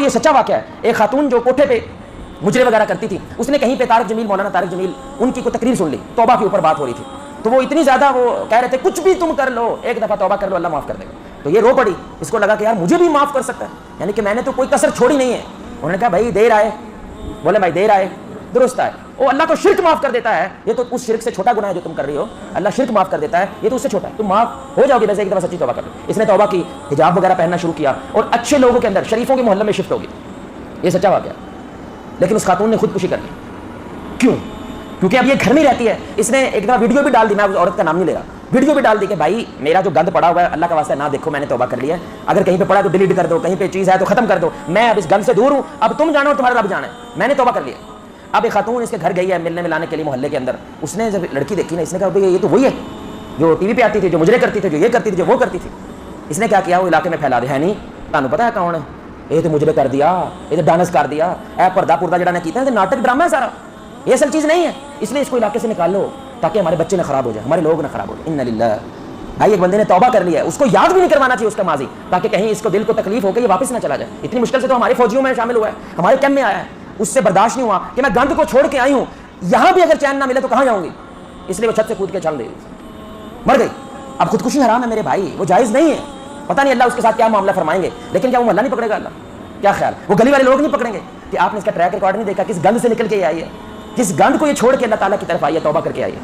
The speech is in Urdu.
یہ سچا واقعہ ہے. ایک خاتون جو کوٹھے پہ مجرے وغیرہ کرتی تھی, اس نے کہیں پہ طارق جمیل, مولانا طارق جمیل, ان کی کوئی تقریر سن لی, توبہ کے اوپر بات ہو رہی تھی, تو وہ اتنی زیادہ وہ کہہ رہے تھے کچھ بھی تم کر لو, ایک دفعہ توبہ کر لو اللہ معاف کر دے گا. تو یہ رو پڑی, اس کو لگا کہ یار مجھے بھی معاف کر سکتا ہے, یعنی کہ میں نے تو کوئی کسر چھوڑی نہیں ہے. انہوں نے کہا بھائی دیر آئے, بولے بھائی دیر آئے درست آئے. وہ اللہ تو شرک معاف کر دیتا ہے, یہ تو اس شرک سے چھوٹا گناہ ہے جو تم کر رہی ہو, اللہ شرک معاف کر دیتا ہے, یہ تو اس سے چھوٹا ہے, تم معاف ہو جاؤ گے بس ایک دفعہ سچی توبہ کر لو. اس نے توبہ کی, حجاب وغیرہ پہننا شروع کیا اور اچھے لوگوں کے اندر, شریفوں کے محلے میں شفٹ ہوگی. یہ سچا واقعہ. لیکن اس خاتون نے خودکشی کر لی. کیوں؟ کیونکہ اب یہ گھر میں رہتی ہے. اس نے ایک دفعہ ویڈیو بھی ڈال دی, میں اس عورت کا نام نہیں لے رہا, ویڈیو بھی ڈال دی کہ بھائی میرا جو گند پڑا ہوا ہے اللہ کا واسطہ نہ دیکھو, میں نے توبہ کر لیا ہے, اگر کہیں پہ پڑا تو ڈیلیٹ کر دو, کہیں پہ چیز ہے تو ختم کر دو, میں اب اس گند سے دور ہوں, اب تم جانو تمہارا رب جانا ہے, میں نے توبہ کر لیا. اب ایک خاتون اس کے گھر گئی ہے ملنے ملانے کے لیے محلے کے اندر. اس نے جب لڑکی دیکھی نا, اس نے کہا بھائی یہ تو وہی ہے جو ٹی وی پہ آتی تھی, جو مجرے کرتی تھی, جو یہ کرتی تھی, جو وہ کرتی تھی. اس نے کیا کیا, وہ علاقے میں پھیلا دیا, ہے نہیں تمہیں پتا ہے کون ہے, یہ تو مجرے کر دیا, یہ تو ڈانس کر دیا, اے پردہ پردہ جڑا نے کیتا ہے, ناٹک ڈرامہ ہے سارا, یہ اصل چیز نہیں ہے, اس لیے اس کو علاقے سے نکال لو تاکہ ہمارے بچے نہ خراب ہو جائے, ہمارے لوگ نہ خراب ہو جائے. ان للہ. بھائی ایک بندے نے توبہ کر لیا ہے, اس کو یاد بھی نہیں کروانا چاہیے اس کا ماضی, تاکہ کہیں اس کو دل کو تکلیف ہو کے یہ واپس نہ چلا جائے. اتنی مشکل سے تو ہمارے فوجیوں میں شامل ہوا ہے, ہمارے کیمپ میں آیا ہے, اس سے برداشت نہیں ہوا کہ میں گند کو چھوڑ کے آئی ہوں, یہاں بھی اگر چین نہ ملے تو کہاں جاؤں گی, اس لیے وہ چھت سے کود کے چل دے, مر گئی. اب خودکشی حرام ہے میرے بھائی, وہ جائز نہیں ہے. پتہ نہیں اللہ اس کے ساتھ کیا معاملہ فرمائیں گے, لیکن کیا وہ محلہ نہیں پکڑے گا اللہ؟ کیا خیال, وہ گلی والے لوگ نہیں پکڑیں گے کہ آپ نے اس کا ٹریک ریکارڈ نہیں دیکھا, کس گند سے نکل کے آئی ہے, کس گند کو یہ چھوڑ کے اللہ تعالیٰ کی طرف آئی ہے, توبہ کر کے آئی ہے.